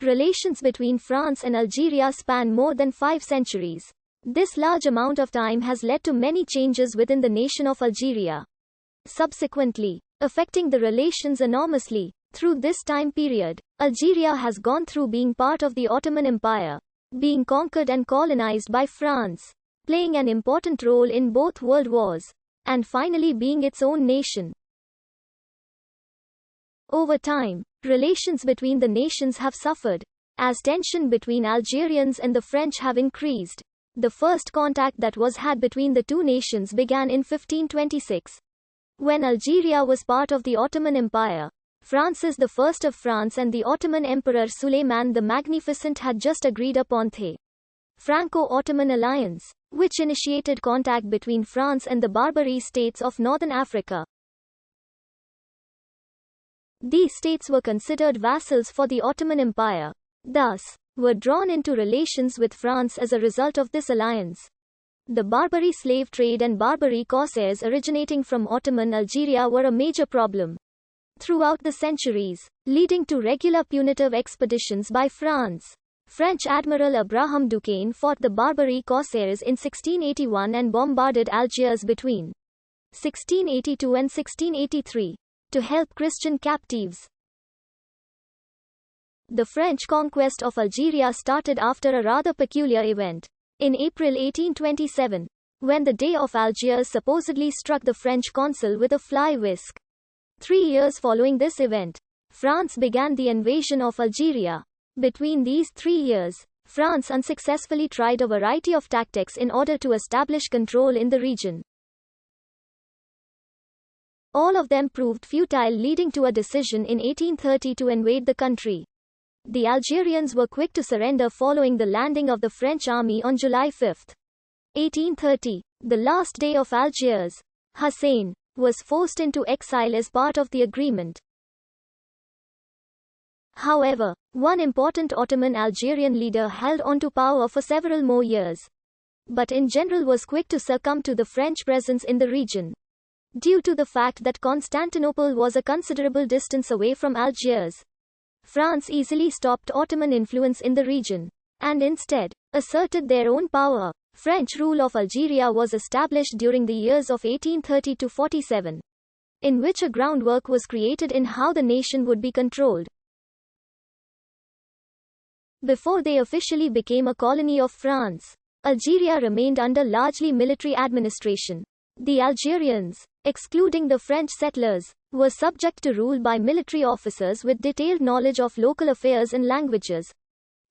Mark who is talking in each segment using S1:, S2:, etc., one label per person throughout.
S1: Relations between France and Algeria span more than 5 centuries. This large amount of time has led to many changes within the nation of Algeria, subsequently affecting the relations enormously. Through this time period, Algeria has gone through being part of the Ottoman Empire, being conquered and colonized by France, playing an important role in both world wars, and finally being its own nation. Over time, relations between the nations have suffered, as tension between Algerians and the French have increased. The first contact that was had between the two nations began in 1526, when Algeria was part of the Ottoman Empire. Francis I of France and the Ottoman Emperor Suleiman the Magnificent had just agreed upon the Franco-Ottoman alliance, which initiated contact between France and the Barbary states of northern Africa. These states were considered vassals for the Ottoman Empire, thus were drawn into relations with France as a result of this alliance. The Barbary slave trade and Barbary corsairs originating from Ottoman Algeria were a major problem throughout the centuries, leading to regular punitive expeditions by France. French Admiral Abraham Duquesne fought the Barbary corsairs in 1681 and bombarded Algiers between 1682 and 1683 to help Christian captives. The French conquest of Algeria started after a rather peculiar event. In April 1827, when the Dey of Algiers supposedly struck the French consul with a fly whisk. 3 years following this event, France began the invasion of Algeria. Between these 3 years, France unsuccessfully tried a variety of tactics in order to establish control in the region. All of them proved futile, leading to a decision in 1830 to invade the country. The Algerians were quick to surrender following the landing of the French army on July 5, 1830. The last Dey of Algiers, Hussein, was forced into exile as part of the agreement. However, one important Ottoman Algerian leader held on to power for several more years, but in general was quick to succumb to the French presence in the region. Due to the fact that Constantinople was a considerable distance away from Algiers, France easily stopped Ottoman influence in the region, and instead asserted their own power. French rule of Algeria was established during the years of 1830 to 47, in which a groundwork was created in how the nation would be controlled. Before they officially became a colony of France, Algeria remained under largely military administration. The Algerians, excluding the French settlers, were subject to rule by military officers with detailed knowledge of local affairs and languages,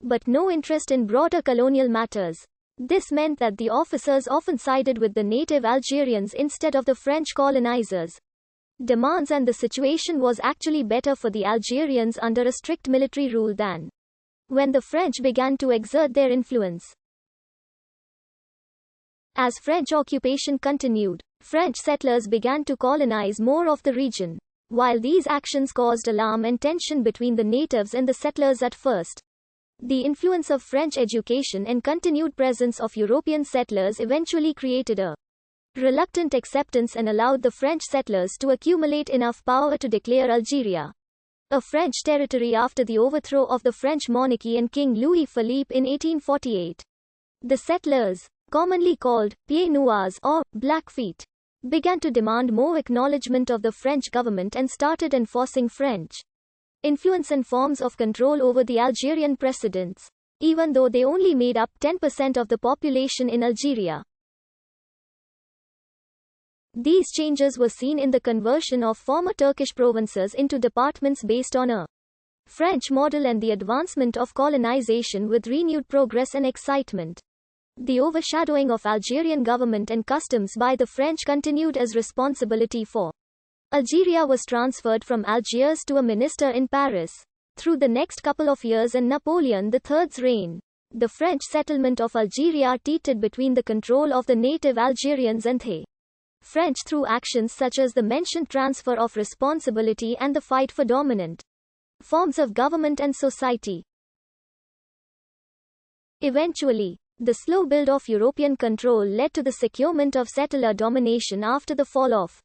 S1: but no interest in broader colonial matters. This meant that the officers often sided with the native Algerians instead of the French colonizers' demands, and the situation was actually better for the Algerians under a strict military rule than when the French began to exert their influence. As French occupation continued, French settlers began to colonize more of the region. While these actions caused alarm and tension between the natives and the settlers at first, the influence of French education and continued presence of European settlers eventually created a reluctant acceptance and allowed the French settlers to accumulate enough power to declare Algeria a French territory after the overthrow of the French monarchy and King Louis Philippe in 1848. The settlers, commonly called Pieds Noirs or Blackfeet, began to demand more acknowledgement of the French government and started enforcing French influence and forms of control over the Algerian presidents, even though they only made up 10% of the population in Algeria. These changes were seen in the conversion of former Turkish provinces into departments based on a French model and the advancement of colonization with renewed progress and excitement. The overshadowing of Algerian government and customs by the French continued as responsibility for Algeria was transferred from Algiers to a minister in Paris. Through the next couple of years in Napoleon III's reign, the French settlement of Algeria teetered between the control of the native Algerians and the French through actions such as the mentioned transfer of responsibility and the fight for dominant forms of government and society. Eventually, the slow build of European control led to the securement of settler domination after the fall of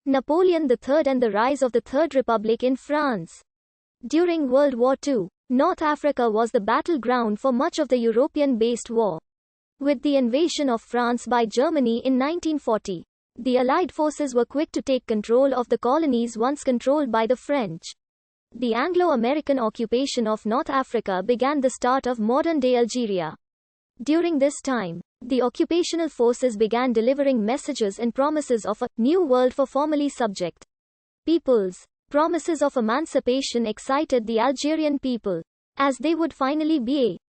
S1: Napoleon III and the rise of the Third Republic in France. During World War II, North Africa was the battleground for much of the European-based war. With the invasion of France by Germany in 1940, the Allied forces were quick to take control of the colonies once controlled by the French. The Anglo-American occupation of North Africa began the start of modern-day Algeria. During this time, the occupational forces began delivering messages and promises of a new world for formerly subject peoples. Promises of emancipation excited the Algerian people, as they would finally be